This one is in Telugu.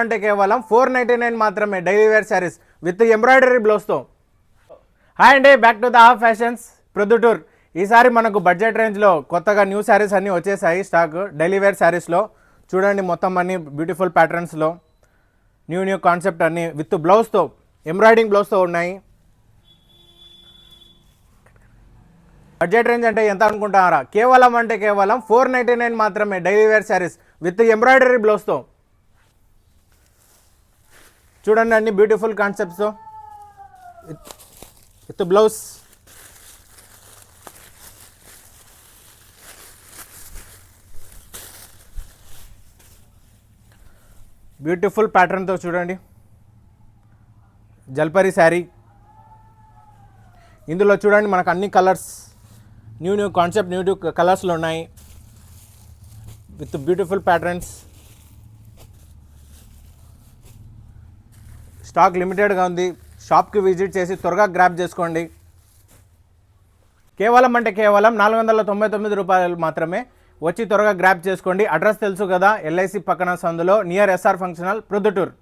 అంటే కేవలం 499 మాత్రమే daily wear saris with embroidery బ్లౌజ్తో. హాయ్ అండి, back to the half fashions Proddatur. ఈసారి మనకు బడ్జెట్ రేంజ్లో కొత్తగా న్యూ శారీస్ అన్నీ వచ్చేసాయి స్టాక్ డైలీ వేర్ శారీస్లో. చూడండి, మొత్తం అన్ని బ్యూటిఫుల్ ప్యాటర్న్స్లో న్యూ కాన్సెప్ట్ అన్నీ విత్ బ్లౌజ్తో, ఎంబ్రాయిడింగ్ బ్లౌజ్తో ఉన్నాయి. బడ్జెట్ రేంజ్ అంటే ఎంత అనుకుంటారా? కేవలం 499 మాత్రమే daily wear saris with embroidery బ్లౌజ్తో. చూడండి, అన్ని బ్యూటిఫుల్ కాన్సెప్ట్స్తో విత్ బ్లౌజ్. బ్యూటిఫుల్ ప్యాటర్న్తో చూడండి, జల్పరీ శారీ. ఇందులో చూడండి మనకు అన్ని కలర్స్ న్యూ కాన్సెప్ట్ న్యూ కలర్స్లో ఉన్నాయి విత్ బ్యూటిఫుల్ ప్యాటర్న్స్. స్టాక్ లిమిటెడ్గా ఉంది. షాప్కి విజిట్ చేసి త్వరగా గ్రాప్ చేసుకోండి. కేవలం 499 రూపాయలు మాత్రమే. వచ్చి త్వరగా గ్రాప్ చేసుకోండి. అడ్రస్ తెలుసు కదా, ఎల్ఐసి పక్కన సందులో near SR function hall Proddatur.